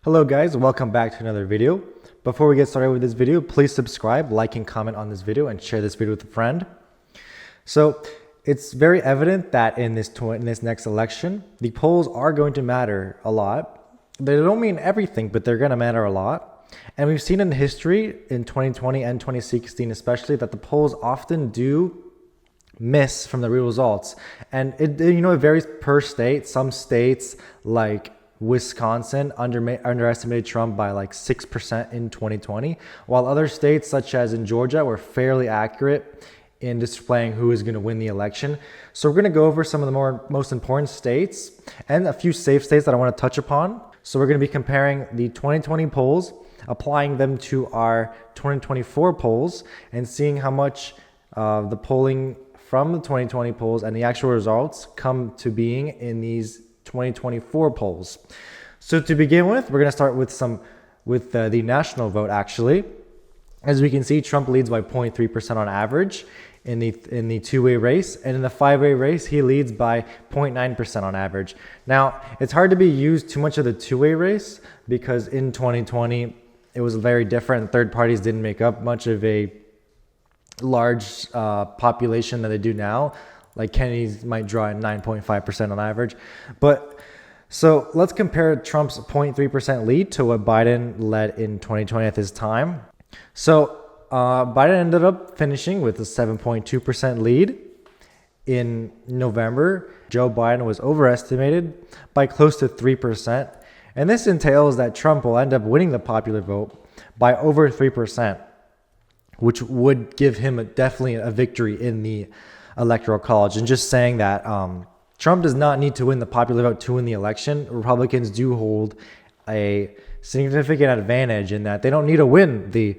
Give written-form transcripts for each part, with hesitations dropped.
Hello guys, welcome back to another video. Before we get started with this video, please subscribe, like, and comment on this video and share this video with a friend. So it's very evident that in this next election, the polls are going to matter a lot. They don't mean everything, but they're going to matter a lot. And we've seen in history in 2020 and 2016 especially that the polls often do miss from the real results. And it varies per state. Some states like Wisconsin underestimated Trump by like 6% in 2020, while other states such as in Georgia were fairly accurate in displaying who is going to win the election. So we're going to go over some of the most important states and a few safe states that I want to touch upon. So we're going to be comparing the 2020 polls, applying them to our 2024 polls, and seeing how much the polling from the 2020 polls and the actual results come to being in these 2024 polls. So to begin with, we're going to start with the national vote. Actually, as we can see, Trump leads by 0.3% on average in the two-way race, and in the five-way race, he leads by 0.9% on average. Now, it's hard to be used too much of the two-way race because in 2020 it was very different. Third parties didn't make up much of a large population that they do now. Like Kennedy's might draw at 9.5% on average. But so let's compare Trump's 0.3% lead to what Biden led in 2020 at this time. So Biden ended up finishing with a 7.2% lead in November. Joe Biden was overestimated by close to 3%. And this entails that Trump will end up winning the popular vote by over 3%, which would give him definitely a victory in the Electoral College. And just saying that Trump does not need to win the popular vote to win the election. Republicans do hold a significant advantage in that they don't need to win the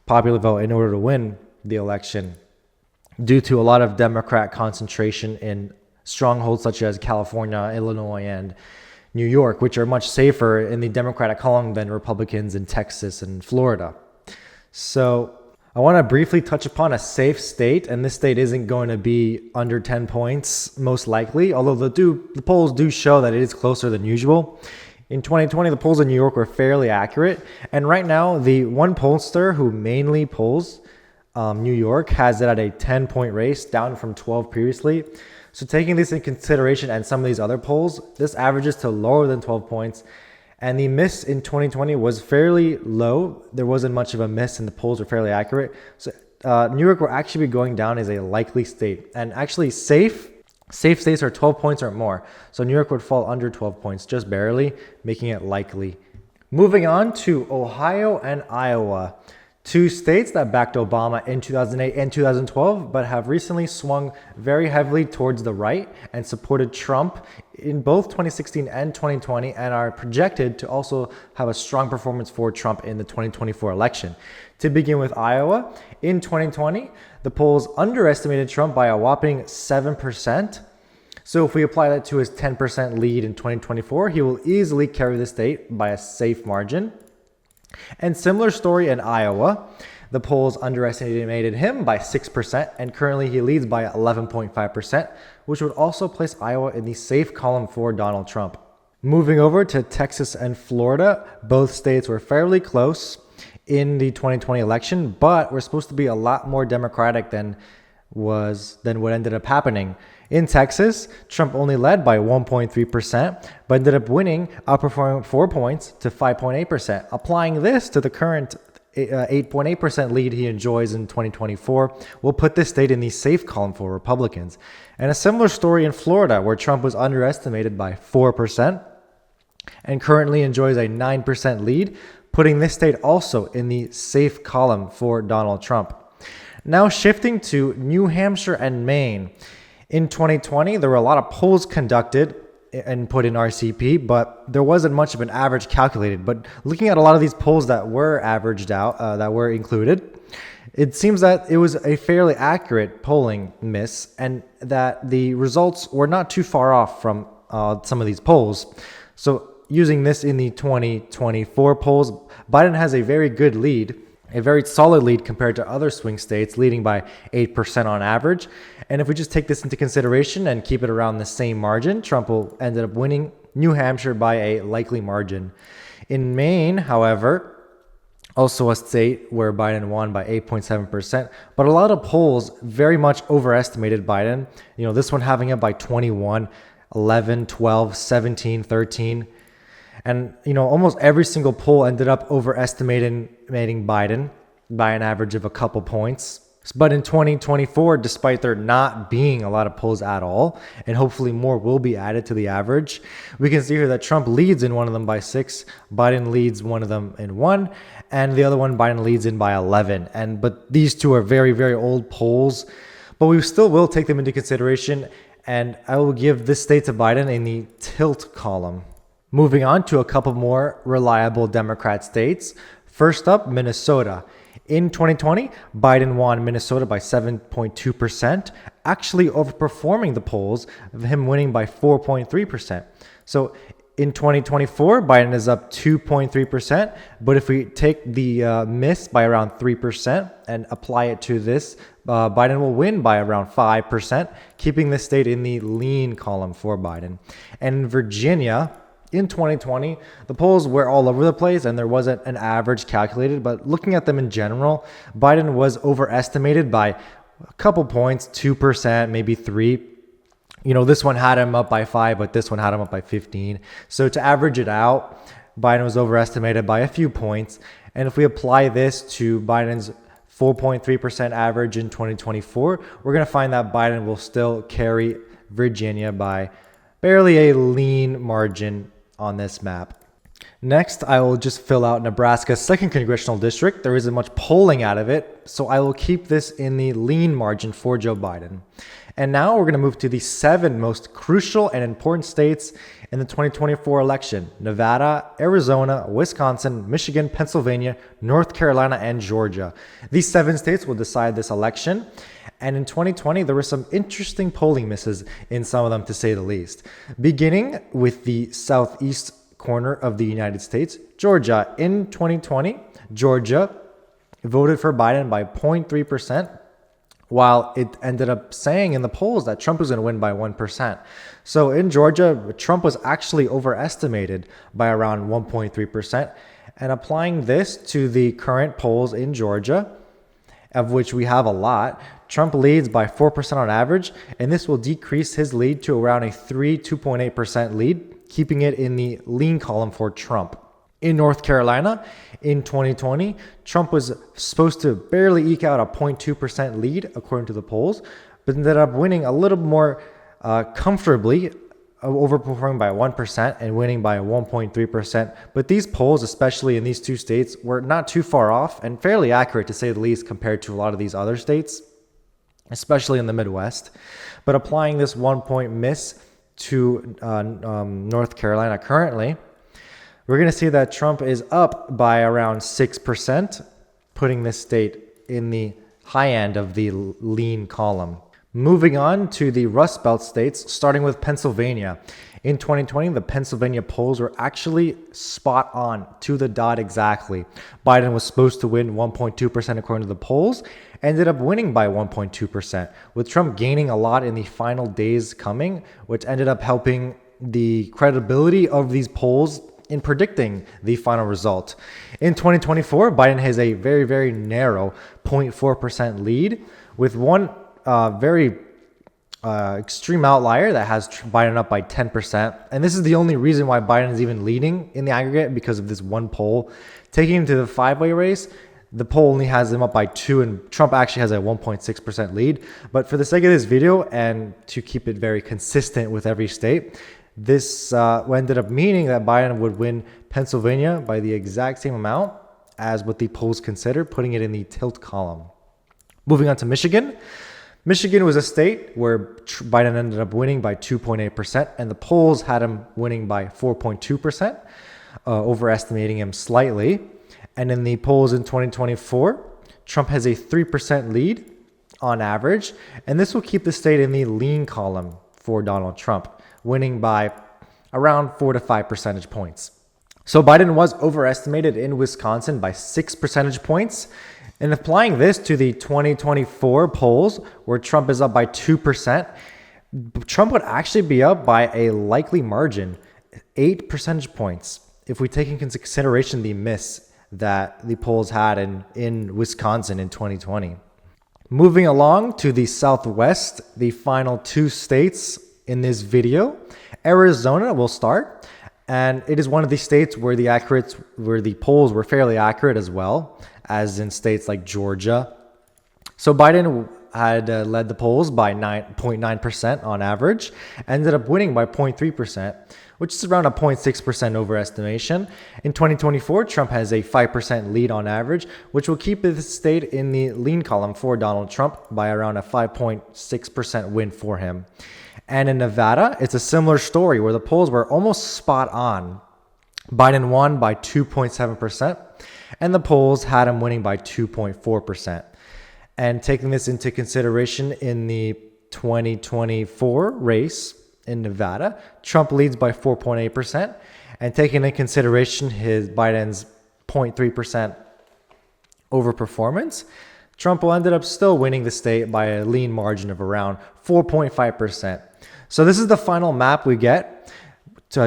popular vote in order to win the election, due to a lot of Democrat concentration in strongholds such as California, Illinois, and New York, which are much safer in the Democratic column than Republicans in Texas and Florida. So I want to briefly touch upon a safe state, and this state isn't going to be under 10 points, most likely, although the polls do show that it is closer than usual. In 2020, the polls in New York were fairly accurate, and right now, the one pollster who mainly polls New York has it at a 10-point race, down from 12 previously. So taking this in consideration and some of these other polls, this averages to lower than 12 points. And the miss in 2020 was fairly low. There wasn't much of a miss, and the polls were fairly accurate. So New York will actually be going down as a likely state. And actually safe states are 12 points or more. So New York would fall under 12 points, just barely, making it likely. Moving on to Ohio and Iowa, two states that backed Obama in 2008 and 2012, but have recently swung very heavily towards the right and supported Trump in both 2016 and 2020, and are projected to also have a strong performance for Trump in the 2024 election. To begin with Iowa, in 2020, the polls underestimated Trump by a whopping 7%. So if we apply that to his 10% lead in 2024, he will easily carry the state by a safe margin. And similar story in Iowa. The polls underestimated him by 6%, and currently he leads by 11.5%, which would also place Iowa in the safe column for Donald Trump. Moving over to Texas and Florida, both states were fairly close in the 2020 election, but were supposed to be a lot more Democratic than what ended up happening. In Texas, Trump only led by 1.3%, but ended up winning, outperforming 4 points to 5.8%. Applying this to the current 8.8% lead he enjoys in 2024 will put this state in the safe column for Republicans. And a similar story in Florida, where Trump was underestimated by 4% and currently enjoys a 9% lead, putting this state also in the safe column for Donald Trump. Now shifting to New Hampshire and Maine. In 2020, there were a lot of polls conducted and put in RCP, but there wasn't much of an average calculated. But looking at a lot of these polls that were averaged out, that were included, it seems that it was a fairly accurate polling miss, and that the results were not too far off from some of these polls. So using this in the 2024 polls, Biden has a very good lead, a very solid lead compared to other swing states, leading by 8% on average. And if we just take this into consideration and keep it around the same margin, Trump will end up winning New Hampshire by a likely margin. In Maine, however, also a state where Biden won by 8.7%, but a lot of polls very much overestimated Biden. This one having it by 21, 11, 12, 17, 13. And, almost every single poll ended up overestimating Biden by an average of a couple points. But in 2024, despite there not being a lot of polls at all, and hopefully more will be added to the average, we can see here that Trump leads in one of them by 6, Biden leads one of them in 1, and the other one Biden leads in by 11. But these two are very, very old polls, but we still will take them into consideration, and I will give this state to Biden in the tilt column. Moving on to a couple more reliable Democrat states. First up, Minnesota. In 2020, Biden won Minnesota by 7.2%, actually overperforming the polls of him winning by 4.3%. So in 2024, Biden is up 2.3%, but if we take the miss by around 3% and apply it to this, Biden will win by around 5%, keeping the state in the lean column for Biden. And in Virginia, in 2020, the polls were all over the place and there wasn't an average calculated, but looking at them in general, Biden was overestimated by a couple points, 2%, maybe 3%. This one had him up by 5, but this one had him up by 15. So to average it out, Biden was overestimated by a few points. And if we apply this to Biden's 4.3% average in 2024, we're going to find that Biden will still carry Virginia by barely a lean margin on this map. Next, I will just fill out Nebraska's 2nd congressional district. There isn't much polling out of it, so I will keep this in the lean margin for Joe Biden. And now we're going to move to the 7 most crucial and important states in the 2024 election: Nevada, Arizona, Wisconsin, Michigan, Pennsylvania, North Carolina, and Georgia. These 7 states will decide this election. And in 2020, there were some interesting polling misses in some of them, to say the least. Beginning with the southeast corner of the United States, Georgia. In 2020, Georgia voted for Biden by 0.3%, while it ended up saying in the polls that Trump was going to win by 1%. So in Georgia, Trump was actually overestimated by around 1.3%. And applying this to the current polls in Georgia, of which we have a lot, Trump leads by 4% on average, and this will decrease his lead to around a 2.8% lead, keeping it in the lean column for Trump. In North Carolina, in 2020, Trump was supposed to barely eke out a 0.2% lead, according to the polls, but ended up winning a little more comfortably, overperforming by 1% and winning by 1.3%. But these polls, especially in these 2 states, were not too far off and fairly accurate, to say the least, compared to a lot of these other states, especially in the Midwest. But applying this 1-point miss to North Carolina currently, we're going to see that Trump is up by around 6%, putting this state in the high end of the lean column. Moving on to the Rust Belt states, starting with Pennsylvania. In 2020, the Pennsylvania polls were actually spot on, to the dot exactly. Biden was supposed to win 1.2% according to the polls, ended up winning by 1.2%, with Trump gaining a lot in the final days coming, which ended up helping the credibility of these polls in predicting the final result. In 2024, Biden has a very, very narrow 0.4% lead, with one very extreme outlier that has Biden up by 10%. And this is the only reason why Biden is even leading in the aggregate, because of this one poll. Taking him to the 5-way race, the poll only has him up by 2, and Trump actually has a 1.6% lead. But for the sake of this video, and to keep it very consistent with every state, this ended up meaning that Biden would win Pennsylvania by the exact same amount as what the polls considered, putting it in the tilt column. Moving on to Michigan. Michigan was a state where Biden ended up winning by 2.8%, and the polls had him winning by 4.2%, overestimating him slightly. And in the polls in 2024, Trump has a 3% lead on average, and this will keep the state in the lean column for Donald Trump, winning by around 4 to 5 percentage points. So Biden was overestimated in Wisconsin by 6 percentage points. And applying this to the 2024 polls, where Trump is up by 2%, Trump would actually be up by a likely margin, 8 percentage points. if we take in consideration the miss that the polls had in Wisconsin in 2020. Moving along to the Southwest, the final two states in this video, Arizona will start. And it is one of the states where the polls were fairly accurate as well as in states like Georgia. So Biden had led the polls by 9.9% on average, ended up winning by 0.3%, which is around a 0.6% overestimation. In 2024, Trump has a 5% lead on average, which will keep the state in the lean column for Donald Trump by around a 5.6% win for him. And in Nevada, it's a similar story where the polls were almost spot on. Biden won by 2.7%, and the polls had him winning by 2.4%. And taking this into consideration in the 2024 race in Nevada, Trump leads by 4.8%. And taking into consideration Biden's 0.3% overperformance, Trump ended up still winning the state by a lean margin of around 4.5%. So this is the final map we get.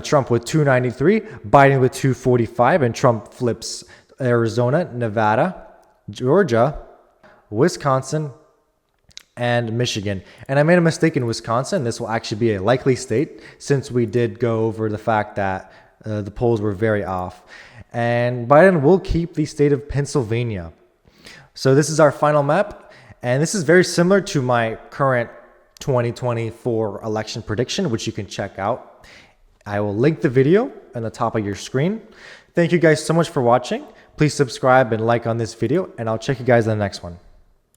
Trump with 293, Biden with 245, and Trump flips Arizona, Nevada, Georgia, Wisconsin, and Michigan. And I made a mistake in Wisconsin. This will actually be a likely state since we did go over the fact that the polls were very off. And Biden will keep the state of Pennsylvania. So this is our final map, and this is very similar to my current 2024 election prediction, which you can check out. I will link the video on the top of your screen. Thank you guys so much for watching. Please subscribe and like on this video, and I'll check you guys in the next one.